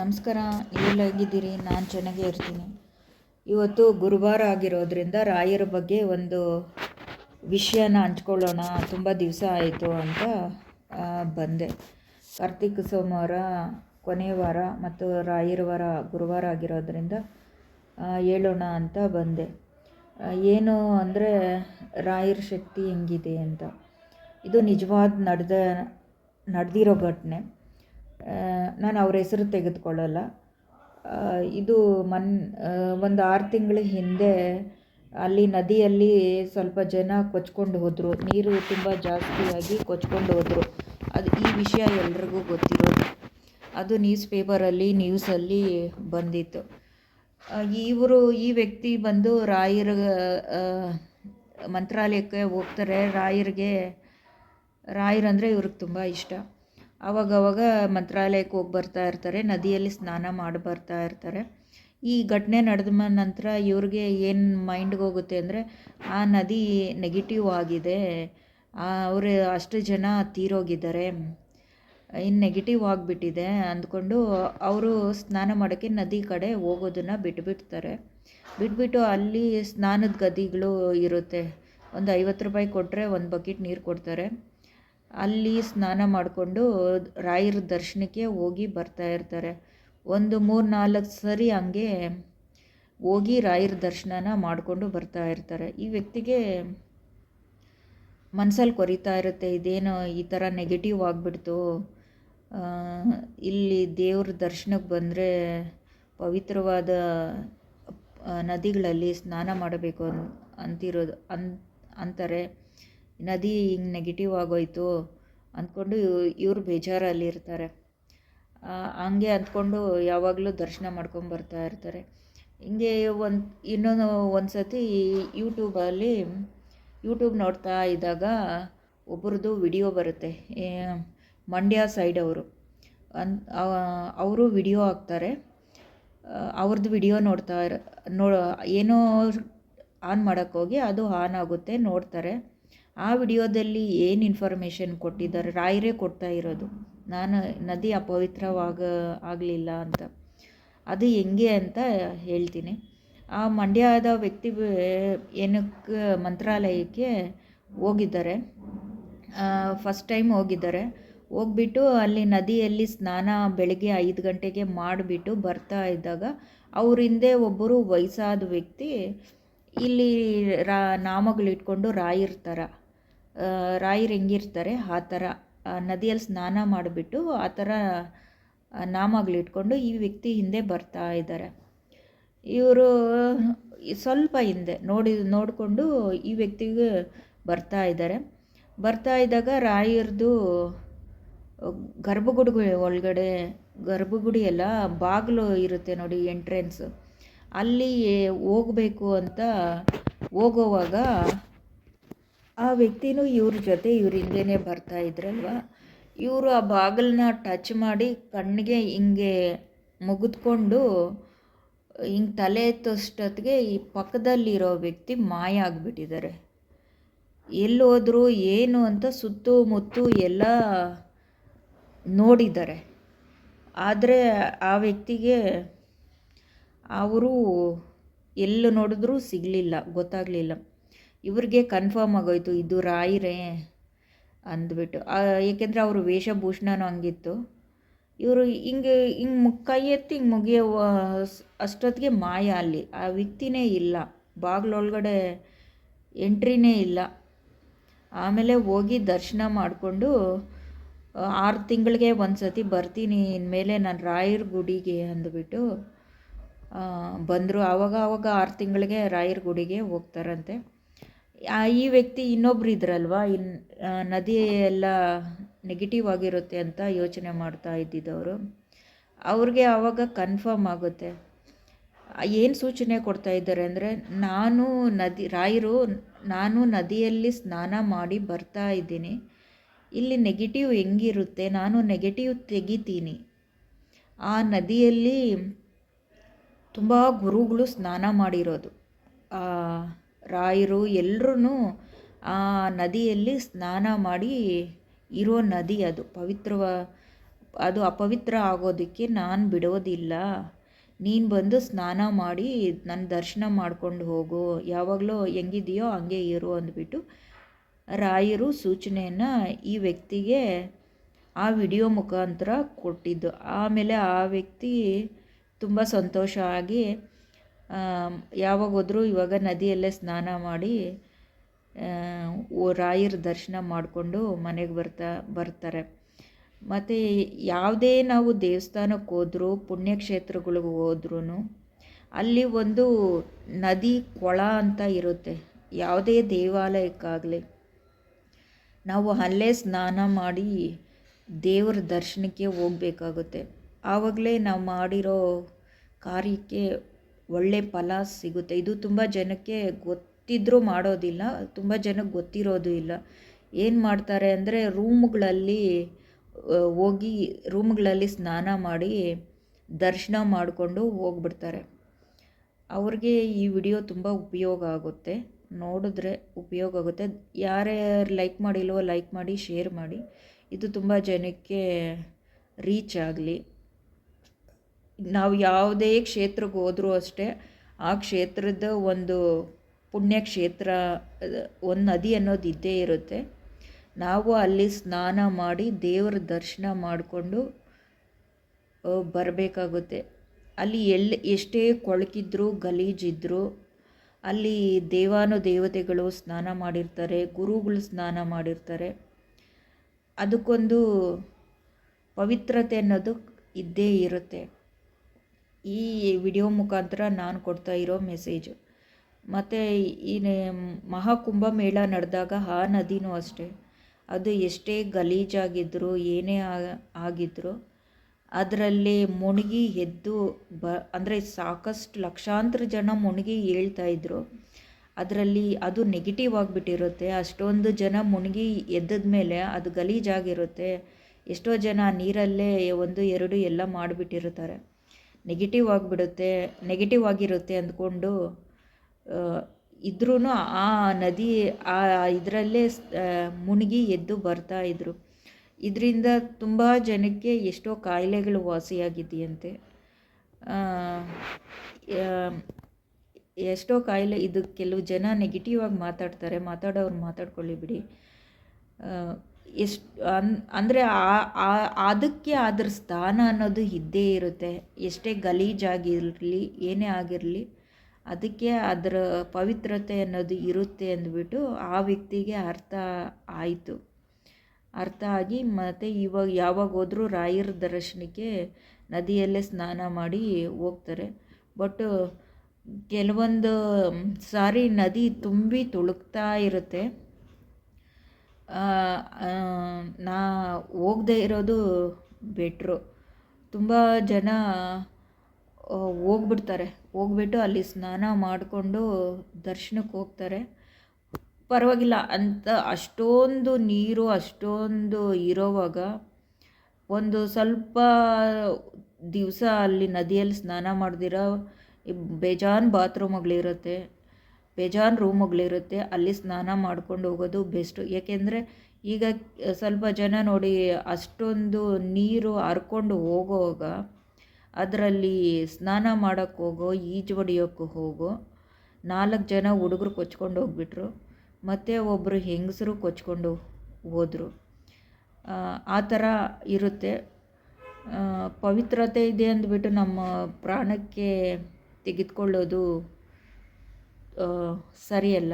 ನಮಸ್ಕಾರ. ನೀವೆಲ್ಲಾಗಿದ್ದೀರಿ? ನಾನು ಚೆನ್ನಾಗೇ ಇರ್ತೀನಿ. ಇವತ್ತು ಗುರುವಾರ ಆಗಿರೋದ್ರಿಂದ ರಾಯರ ಬಗ್ಗೆ ಒಂದು ವಿಷಯನ ಹಂಚ್ಕೊಳ್ಳೋಣ. ತುಂಬ ದಿವಸ ಆಯಿತು ಅಂತ ಬಂದೆ. ಕಾರ್ತಿಕ ಸೋಮವಾರ ಕೊನೆಯ ವಾರ ಮತ್ತು ರಾಯರ ವಾರ ಗುರುವಾರ ಆಗಿರೋದ್ರಿಂದ ಹೇಳೋಣ ಅಂತ ಬಂದೆ. ಏನು ಅಂದರೆ ರಾಯರ ಶಕ್ತಿ ಹೆಂಗಿದೆ ಅಂತ. ಇದು ನಿಜವಾದ ನಡೆದಿರೋ ಘಟನೆ. ನಾನು ಅವ್ರ ಹೆಸರು ತೆಗೆದುಕೊಳ್ಳಲ್ಲ. ಇದು ಒಂದು 6 ತಿಂಗಳ ಹಿಂದೆ ಅಲ್ಲಿ ನದಿಯಲ್ಲಿ ಸ್ವಲ್ಪ ಜನ ಕೊಚ್ಕೊಂಡು ಹೋದರು. ನೀರು ತುಂಬ ಜಾಸ್ತಿಯಾಗಿ ಕೊಚ್ಕೊಂಡು ಹೋದರು. ಈ ವಿಷಯ ಎಲ್ರಿಗೂ ಗೊತ್ತಿರೋದು. ಅದು ನ್ಯೂಸಲ್ಲಿ ಬಂದಿತ್ತು. ಈ ವ್ಯಕ್ತಿ ಬಂದು ರಾಯರ ಮಂತ್ರಾಲಯಕ್ಕೆ ಹೋಗ್ತಾರೆ. ರಾಯರಂದರೆ ಇವ್ರಿಗೆ ತುಂಬ ಇಷ್ಟ. ಆವಾಗವಾಗ ಮಂತ್ರಾಲಯಕ್ಕೆ ಹೋಗಿ ಬರ್ತಾ ಇರ್ತಾರೆ. ನದಿಯಲ್ಲಿ ಸ್ನಾನ ಮಾಡಿ ಬರ್ತಾ ಇರ್ತಾರೆ. ಈ ಘಟನೆ ನಡೆದ ನಂತರ ಇವ್ರಿಗೆ ಏನು ಮೈಂಡ್ಗೆ ಹೋಗುತ್ತೆ ಅಂದರೆ, ಆ ನದಿ ನೆಗೆಟಿವ್ ಆಗಿದೆ, ಅವರು ಅಷ್ಟು ಜನ ತೀರೋಗಿದ್ದಾರೆ, ಇನ್ನು ನೆಗೆಟಿವ್ ಆಗಿಬಿಟ್ಟಿದೆ ಅಂದ್ಕೊಂಡು ಅವರು ಸ್ನಾನ ಮಾಡೋಕ್ಕೆ ನದಿ ಕಡೆ ಹೋಗೋದನ್ನು ಬಿಟ್ಬಿಟ್ಟು ಅಲ್ಲಿ ಸ್ನಾನದ ಗದಿಗಳು ಇರುತ್ತೆ. ಒಂದು 50 ರೂಪಾಯಿ ಕೊಟ್ಟರೆ ಒಂದು ಬಕೆಟ್ ನೀರು ಕೊಡ್ತಾರೆ. ಅಲ್ಲಿ ಸ್ನಾನ ಮಾಡಿಕೊಂಡು ರಾಯರ ದರ್ಶನಕ್ಕೆ ಹೋಗಿ ಬರ್ತಾ ಇರ್ತಾರೆ. ಒಂದು 3-4 ಸರಿ ಹಂಗೆ ಹೋಗಿ ರಾಯರ ದರ್ಶನನ ಮಾಡಿಕೊಂಡು ಬರ್ತಾ ಇರ್ತಾರೆ. ಈ ವ್ಯಕ್ತಿಗೆ ಮನಸ್ಸಲ್ಲಿ ಕೊರಿತಾ ಇರುತ್ತೆ, ಇದೇನೋ ಈ ಥರ ನೆಗೆಟಿವ್ ಆಗಿಬಿಡ್ತು, ಇಲ್ಲಿ ದೇವ್ರ ದರ್ಶನಕ್ಕೆ ಬಂದರೆ ಪವಿತ್ರವಾದ ನದಿಗಳಲ್ಲಿ ಸ್ನಾನ ಮಾಡಬೇಕು ಅಂತಾರೆ. ನದಿ ಹಿಂಗೆ ನೆಗೆಟಿವ್ ಆಗೋಯ್ತು ಅಂದ್ಕೊಂಡು ಇವರು ಬೇಜಾರಲ್ಲಿರ್ತಾರೆ. ಹಂಗೆ ಅಂದ್ಕೊಂಡು ಯಾವಾಗಲೂ ದರ್ಶನ ಮಾಡ್ಕೊಂಡು ಬರ್ತಾ ಇರ್ತಾರೆ. ಹಿಂಗೆ ಒಂದು ಸತಿ ಯೂಟ್ಯೂಬ್ ನೋಡ್ತಾ ಇದ್ದಾಗ ಒಬ್ಬರದ್ದು ವಿಡಿಯೋ ಬರುತ್ತೆ. ಮಂಡ್ಯ ಸೈಡ್ ಅವರು ವಿಡಿಯೋ ಹಾಕ್ತಾರೆ. ಅವ್ರದ್ದು ವಿಡಿಯೋ ಏನೋ ಆನ್ ಮಾಡೋಕ್ಕೋಗಿ ಅದು ಆನ್ ಆಗುತ್ತೆ, ನೋಡ್ತಾರೆ. ಆ ವಿಡಿಯೋದಲ್ಲಿ ಏನು ಇನ್ಫಾರ್ಮೇಷನ್ ಕೊಟ್ಟಿದ್ದಾರೆ, ರಾಯರೇ ಕೊಡ್ತಾ ಇರೋದು, ನದಿ ಆಗಲಿಲ್ಲ ಅಂತ. ಅದು ಹೆಂಗೆ ಅಂತ ಹೇಳ್ತೀನಿ. ಆ ಮಂಡ್ಯದ ವ್ಯಕ್ತಿ ಏನಕ್ಕೆ ಮಂತ್ರಾಲಯಕ್ಕೆ ಹೋಗಿದ್ದಾರೆ. ಫಸ್ಟ್ ಟೈಮ್ ಹೋಗ್ಬಿಟ್ಟು ಅಲ್ಲಿ ನದಿಯಲ್ಲಿ ಸ್ನಾನ ಬೆಳಗ್ಗೆ 5 ಗಂಟೆಗೆ ಮಾಡಿಬಿಟ್ಟು ಬರ್ತಾ ಇದ್ದಾಗ ಅವ್ರ ಹಿಂದೆ ಒಬ್ಬರು ವಯಸ್ಸಾದ ವ್ಯಕ್ತಿ ಇಲ್ಲಿ ನಾಮಗಳಿಟ್ಕೊಂಡು ರಾಯರು ಹೆಂಗಿರ್ತಾರೆ ಆ ಥರ ನದಿಯಲ್ಲಿ ಸ್ನಾನ ಮಾಡಿಬಿಟ್ಟು ಆ ಥರ ನಾಮಗಳಿಟ್ಕೊಂಡು ಈ ವ್ಯಕ್ತಿ ಹಿಂದೆ ಬರ್ತಾ ಇದ್ದಾರೆ. ಇವರು ಸ್ವಲ್ಪ ಹಿಂದೆ ನೋಡಿಕೊಂಡು ಈ ವ್ಯಕ್ತಿಗೆ ಬರ್ತಾ ಇದ್ದಾರೆ. ಬರ್ತಾ ಇದ್ದಾಗ ರಾಯರದು ಗರ್ಭಗುಡಿ ಎಲ್ಲ ಬಾಗಿಲು ಇರುತ್ತೆ ನೋಡಿ, ಎಂಟ್ರೆನ್ಸ್, ಅಲ್ಲಿ ಹೋಗಬೇಕು ಅಂತ ಹೋಗೋವಾಗ ಆ ವ್ಯಕ್ತಿನೂ ಇವ್ರ ಜೊತೆ ಇವ್ರ ಹಿಂದೆನೇ ಬರ್ತಾ ಇದ್ರಲ್ವ. ಇವರು ಆ ಬಾಗಿಲನ್ನ ಟಚ್ ಮಾಡಿ ಕಣ್ಣಿಗೆ ಹಿಂಗೆ ಮುಗಿದ್ಕೊಂಡು ಹಿಂಗೆ ತಲೆ ಎತ್ತೋಷ್ಟೊತ್ತಿಗೆ ಈ ಪಕ್ಕದಲ್ಲಿರೋ ವ್ಯಕ್ತಿ ಮಾಯ ಆಗಿಬಿಟ್ಟಿದ್ದಾರೆ. ಎಲ್ಲೋದ್ರು ಏನು ಅಂತ ಸುತ್ತಮುತ್ತ ಎಲ್ಲ ನೋಡಿದ್ದಾರೆ. ಆದರೆ ಆ ವ್ಯಕ್ತಿಗೆ ಅವರು ಎಲ್ಲೂ ನೋಡಿದ್ರೂ ಸಿಗಲಿಲ್ಲ, ಗೊತ್ತಾಗಲಿಲ್ಲ. ಇವ್ರಿಗೆ ಕನ್ಫರ್ಮ್ ಆಗೋಯ್ತು ಇದು ರಾಯರೇ ಅಂದ್ಬಿಟ್ಟು. ಏಕೆಂದರೆ ಅವರು ವೇಷಭೂಷಣನೂ ಹಂಗಿತ್ತು. ಇವರು ಹಿಂಗೆ ಕೈ ಎತ್ತಿ ಹಿಂಗೆ ಮುಗಿಯೋ ಅಷ್ಟೊತ್ತಿಗೆ ಮಾಯ. ಅಲ್ಲಿ ಆ ವ್ಯಕ್ತಿನೇ ಇಲ್ಲ, ಬಾಗಿಲೊಳಗಡೆ ಎಂಟ್ರಿನೇ ಇಲ್ಲ. ಆಮೇಲೆ ಹೋಗಿ ದರ್ಶನ ಮಾಡಿಕೊಂಡು 6 ತಿಂಗಳಿಗೆ ಒಂದು ಸತಿ ಬರ್ತೀನಿ ಇನ್ಮೇಲೆ ನಾನು ರಾಯರ ಗುಡಿಗೆ ಅಂದ್ಬಿಟ್ಟು ಬಂದರು. ಆವಾಗ 6 ತಿಂಗಳಿಗೆ ರಾಯರ ಗುಡಿಗೆ ಹೋಗ್ತಾರಂತೆ. ಈ ವ್ಯಕ್ತಿ ಇನ್ನೊಬ್ರು ಇದ್ರಲ್ವ, ನದಿ ಎಲ್ಲ ನೆಗೆಟಿವ್ ಆಗಿರುತ್ತೆ ಅಂತ ಯೋಚನೆ ಮಾಡ್ತಾ ಇದ್ದಿದ್ದವರು, ಅವ್ರಿಗೆ ಆವಾಗ ಕನ್ಫರ್ಮ್ ಆಗುತ್ತೆ. ಏನು ಸೂಚನೆ ಕೊಡ್ತಾ ಇದ್ದಾರೆ ಅಂದರೆ, ರಾಯರು ನಾನು ನದಿಯಲ್ಲಿ ಸ್ನಾನ ಮಾಡಿ ಬರ್ತಾ ಇದ್ದೀನಿ, ಇಲ್ಲಿ ನೆಗೆಟಿವ್ ಹೆಂಗಿರುತ್ತೆ, ನಾನು ನೆಗೆಟಿವ್ ತೆಗಿತೀನಿ. ಆ ನದಿಯಲ್ಲಿ ತುಂಬ ಗುರುಗಳು ಸ್ನಾನ ಮಾಡಿರೋದು, ರಾಯರು ಎಲ್ಲರೂ ಆ ನದಿಯಲ್ಲಿ ಸ್ನಾನ ಮಾಡಿ ಇರೋ ನದಿ, ಅದು ಅದು ಅಪವಿತ್ರ ಆಗೋದಕ್ಕೆ ನಾನು ಬಿಡೋದಿಲ್ಲ. ನೀನು ಬಂದು ಸ್ನಾನ ಮಾಡಿ ನನ್ನ ದರ್ಶನ ಮಾಡ್ಕೊಂಡು ಹೋಗು, ಯಾವಾಗಲೂ ಹೆಂಗಿದೆಯೋ ಹಂಗೆ ಇರು ಅಂದ್ಬಿಟ್ಟು ರಾಯರು ಸೂಚನೆಯನ್ನು ಈ ವ್ಯಕ್ತಿಗೆ ಆ ವಿಡಿಯೋ ಮುಖಾಂತರ ಕೊಟ್ಟಿದ್ದು. ಆಮೇಲೆ ಆ ವ್ಯಕ್ತಿ ತುಂಬ ಸಂತೋಷ ಆಗಿ ಯಾವಾಗ ಹೋದರೂ ಇವಾಗ ನದಿಯಲ್ಲೇ ಸ್ನಾನ ಮಾಡಿ ರಾಯರ ದರ್ಶನ ಮಾಡಿಕೊಂಡು ಮನೆಗೆ ಬರ್ತಾರೆ. ಮತ್ತು ಯಾವುದೇ ನಾವು ದೇವಸ್ಥಾನಕ್ಕೆ ಹೋದ್ರೂ ಪುಣ್ಯಕ್ಷೇತ್ರಗಳಿಗೆ ಹೋದ್ರೂ ಅಲ್ಲಿ ಒಂದು ನದಿ ಕೊಳ ಅಂತ ಇರುತ್ತೆ. ಯಾವುದೇ ದೇವಾಲಯಕ್ಕಾಗಲಿ ನಾವು ಅಲ್ಲೇ ಸ್ನಾನ ಮಾಡಿ ದೇವರ ದರ್ಶನಕ್ಕೆ ಹೋಗಬೇಕಾಗುತ್ತೆ. ಆವಾಗಲೇ ನಾವು ಮಾಡಿರೋ ಕಾರ್ಯಕ್ಕೆ ಒಳ್ಳೆ ಫಲ ಸಿಗುತ್ತೆ. ಇದು ತುಂಬ ಜನಕ್ಕೆ ಗೊತ್ತಿದ್ರೂ ಮಾಡೋದಿಲ್ಲ, ತುಂಬ ಜನಕ್ಕೆ ಗೊತ್ತಿರೋದು ಇಲ್ಲ. ಏನು ಮಾಡ್ತಾರೆ ಅಂದರೆ ರೂಮ್ಗಳಲ್ಲಿ ಹೋಗಿ ರೂಮ್ಗಳಲ್ಲಿ ಸ್ನಾನ ಮಾಡಿ ದರ್ಶನ ಮಾಡಿಕೊಂಡು ಹೋಗ್ಬಿಡ್ತಾರೆ. ಅವ್ರಿಗೆ ಈ ವಿಡಿಯೋ ತುಂಬ ಉಪಯೋಗ ಆಗುತ್ತೆ, ನೋಡಿದ್ರೆ ಉಪಯೋಗ ಆಗುತ್ತೆ. ಯಾರ್ಯಾರು ಲೈಕ್ ಮಾಡಿಲ್ವೋ ಲೈಕ್ ಮಾಡಿ, ಶೇರ್ ಮಾಡಿ. ಇದು ತುಂಬ ಜನಕ್ಕೆ ರೀಚ್ ಆಗಲಿ. ನಾವು ಯಾವುದೇ ಕ್ಷೇತ್ರಕ್ಕೆ ಹೋದರೂ ಅಷ್ಟೇ ಆ ಕ್ಷೇತ್ರದ ಒಂದು ಪುಣ್ಯಕ್ಷೇತ್ರ, ಒಂದು ನದಿ ಅನ್ನೋದು ಇದ್ದೇ ಇರುತ್ತೆ. ನಾವು ಅಲ್ಲಿ ಸ್ನಾನ ಮಾಡಿ ದೇವರ ದರ್ಶನ ಮಾಡಿಕೊಂಡು ಬರಬೇಕಾಗುತ್ತೆ. ಅಲ್ಲಿ ಎಷ್ಟೇ ಕೊಳಕಿದ್ರು ಗಲೀಜಿದ್ರು ಅಲ್ಲಿ ದೇವಾನುದೇವತೆಗಳು ಸ್ನಾನ ಮಾಡಿರ್ತಾರೆ, ಗುರುಗಳು ಸ್ನಾನ ಮಾಡಿರ್ತಾರೆ. ಅದಕ್ಕೊಂದು ಪವಿತ್ರತೆ ಅನ್ನೋದು ಇದ್ದೇ ಇರುತ್ತೆ. ಈ ವಿಡಿಯೋ ಮುಖಾಂತರ ನಾನು ಕೊಡ್ತಾ ಇರೋ ಮೆಸೇಜು. ಮತ್ತು ಈ ಮಹಾಕುಂಭಮೇಳ ನಡೆದಾಗ ಆ ನದಿನೂ ಅಷ್ಟೇ, ಅದು ಎಷ್ಟೇ ಗಲೀಜಾಗಿದ್ದರೂ ಏನೇ ಆಗಿದ್ದರೂ ಅದರಲ್ಲಿ ಮುಳುಗಿ ಎದ್ದು ಅಂದರೆ ಸಾಕಷ್ಟು ಲಕ್ಷಾಂತರ ಜನ ಮುಳುಗಿ ಹೇಳ್ತಾಯಿದ್ರು. ಅದರಲ್ಲಿ ಅದು ನೆಗೆಟಿವ್ ಆಗಿಬಿಟ್ಟಿರುತ್ತೆ. ಅಷ್ಟೊಂದು ಜನ ಮುಳುಗಿ ಎದ್ದದ ಮೇಲೆ ಅದು ಗಲೀಜಾಗಿರುತ್ತೆ. ಎಷ್ಟೋ ಜನ ನೀರಲ್ಲೇ 1, 2 ಎಲ್ಲ ಮಾಡಿಬಿಟ್ಟಿರ್ತಾರೆ. ನೆಗೆಟಿವ್ ಆಗಿರುತ್ತೆ ಅಂದ್ಕೊಂಡು ಇದ್ರೂ ಆ ನದಿ ಇದರಲ್ಲೇ ಮುಳುಗಿ ಎದ್ದು ಬರ್ತಾಯಿದ್ರು. ಇದರಿಂದ ತುಂಬ ಜನಕ್ಕೆ ಎಷ್ಟೋ ಕಾಯಿಲೆಗಳು ವಾಸಿಯಾಗಿದೆಯಂತೆ. ಎಷ್ಟೋ ಕಾಯಿಲೆ ಇದು ಕೆಲವು ಜನ ನೆಗೆಟಿವ್ ಆಗಿ ಮಾತಾಡ್ತಾರೆ, ಮಾತಾಡೋರು ಮಾತಾಡ್ಕೊಳ್ಳಿ ಬಿಡಿ. ಅಂದರೆ ಅದಕ್ಕೆ ಅದರ ಸ್ಥಾನ ಅನ್ನೋದು ಇದ್ದೇ ಇರುತ್ತೆ. ಎಷ್ಟೇ ಗಲೀಜಾಗಿರಲಿ ಏನೇ ಆಗಿರಲಿ ಅದಕ್ಕೆ ಅದರ ಪವಿತ್ರತೆ ಅನ್ನೋದು ಇರುತ್ತೆ ಅಂದ್ಬಿಟ್ಟು ಆ ವ್ಯಕ್ತಿಗೆ ಅರ್ಥ ಆಗಿ ಮತ್ತು ಇವಾಗ ಯಾವಾಗ ಹೋದರೂ ರಾಯರ ದರ್ಶನಕ್ಕೆ ನದಿಯಲ್ಲೇ ಸ್ನಾನ ಮಾಡಿ ಹೋಗ್ತಾರೆ. ಬಟ್ ಕೆಲವೊಂದು ಸಾರಿ ನದಿ ತುಂಬಿ ತುಳುಕ್ತಾ ಇರುತ್ತೆ. ನಾ ಹೋಗದೇ ಇರೋದು ಬೆಟ್ರು. ತುಂಬ ಜನ ಹೋಗ್ಬಿಟ್ಟು ಅಲ್ಲಿ ಸ್ನಾನ ಮಾಡಿಕೊಂಡು ದರ್ಶನಕ್ಕೆ ಹೋಗ್ತಾರೆ. ಪರವಾಗಿಲ್ಲ ಅಂತ ಅಷ್ಟೊಂದು ನೀರು ಅಷ್ಟೊಂದು ಇರೋವಾಗ ಒಂದು ಸ್ವಲ್ಪ ದಿವಸ ಅಲ್ಲಿ ನದಿಯಲ್ಲಿ ಸ್ನಾನ ಮಾಡ್ದಿರೋ ಬೇಜಾನ್ ಬಾತ್ರೂಮ್ಗಳಿರುತ್ತೆ, ಬೇಜಾನ್ ರೂಮ್ಗಳಿರುತ್ತೆ, ಅಲ್ಲಿ ಸ್ನಾನ ಮಾಡ್ಕೊಂಡು ಹೋಗೋದು ಬೆಸ್ಟು. ಏಕೆಂದರೆ ಈಗ ಸ್ವಲ್ಪ ಜನ ನೋಡಿ ಅಷ್ಟೊಂದು ನೀರು ಹರ್ಕೊಂಡು ಹೋಗೋವಾಗ ಅದರಲ್ಲಿ ಸ್ನಾನ ಮಾಡೋಕ್ಕೆ ಹೋಗೋ, ಈಜು ಹೊಡಿಯೋಕ್ಕೆ ಹೋಗೋ 4 ಜನ ಹುಡುಗರು ಕೊಚ್ಕೊಂಡು ಹೋಗ್ಬಿಟ್ರು, ಮತ್ತು ಒಬ್ಬರು ಹೆಂಗಸರು ಕೊಚ್ಕೊಂಡು ಹೋದರು. ಆ ಥರ ಇರುತ್ತೆ. ಪವಿತ್ರತೆ ಇದೆ ಅಂದ್ಬಿಟ್ಟು ನಮ್ಮ ಪ್ರಾಣಕ್ಕೆ ತೆಗೆದುಕೊಳ್ಳೋದು ಸರಿಯಲ್ಲ.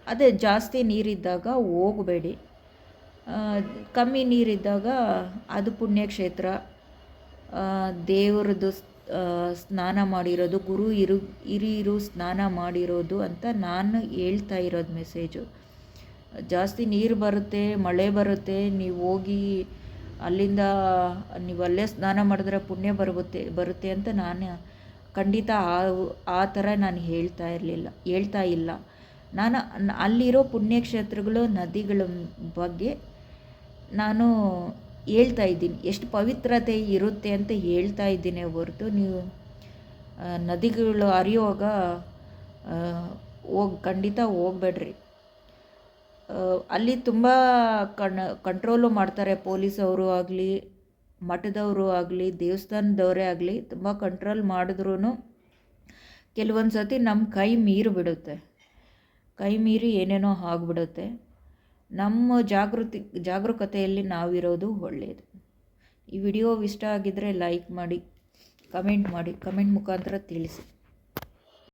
ಅದೇ ಜಾಸ್ತಿ ನೀರಿದ್ದಾಗ ಹೋಗಬೇಡಿ, ಕಮ್ಮಿ ನೀರಿದ್ದಾಗ ಅದು ಪುಣ್ಯಕ್ಷೇತ್ರ, ದೇವರದ್ದು ಸ್ನಾನ ಮಾಡಿರೋದು, ಹಿರಿಯರು ಸ್ನಾನ ಮಾಡಿರೋದು ಅಂತ ನಾನು ಹೇಳ್ತಾ ಇರೋದು ಮೆಸೇಜು. ಜಾಸ್ತಿ ನೀರು ಬರುತ್ತೆ, ಮಳೆ ಬರುತ್ತೆ, ನೀವು ಹೋಗಿ ಅಲ್ಲಿಂದ ನೀವು ಅಲ್ಲೇ ಸ್ನಾನ ಮಾಡಿದ್ರೆ ಪುಣ್ಯ ಬರುತ್ತೆ ಅಂತ ನಾನು ಖಂಡಿತ ಆ ಥರ ನಾನು ಹೇಳ್ತಾ ಇಲ್ಲ. ನಾನು ಅಲ್ಲಿರೋ ಪುಣ್ಯಕ್ಷೇತ್ರಗಳು, ನದಿಗಳ ಬಗ್ಗೆ ನಾನು ಹೇಳ್ತಾ ಇದ್ದೀನಿ, ಎಷ್ಟು ಪವಿತ್ರತೆ ಇರುತ್ತೆ ಅಂತ ಹೇಳ್ತಾ ಇದ್ದೀನಿ ಹೊರತು ನೀವು ನದಿಗಳು ಹರಿಯುವಾಗ ಖಂಡಿತ ಹೋಗ್ಬೇಡ್ರಿ. ಅಲ್ಲಿ ತುಂಬ ಕಂಟ್ರೋಲು ಮಾಡ್ತಾರೆ, ಪೊಲೀಸವರು ಆಗಲಿ, ಮಠದವರು ಆಗಲಿ, ದೇವಸ್ಥಾನದವರೇ ಆಗಲಿ, ತುಂಬ ಕಂಟ್ರೋಲ್ ಮಾಡಿದ್ರೂ ಕೆಲವೊಂದು ಸತಿ ನಮ್ಮ ಕೈ ಮೀರಿ ಬಿಡುತ್ತೆ. ಕೈ ಮೀರಿ ಏನೇನೋ ಆಗಿಬಿಡುತ್ತೆ. ನಮ್ಮ ಜಾಗರೂಕತೆಯಲ್ಲಿ ನಾವಿರೋದು ಒಳ್ಳೆಯದು. ಈ ವಿಡಿಯೋ ಇಷ್ಟ ಆಗಿದ್ದರೆ ಲೈಕ್ ಮಾಡಿ, ಕಮೆಂಟ್ ಮಾಡಿ, ಕಮೆಂಟ್ ಮುಖಾಂತರ ತಿಳಿಸಿ.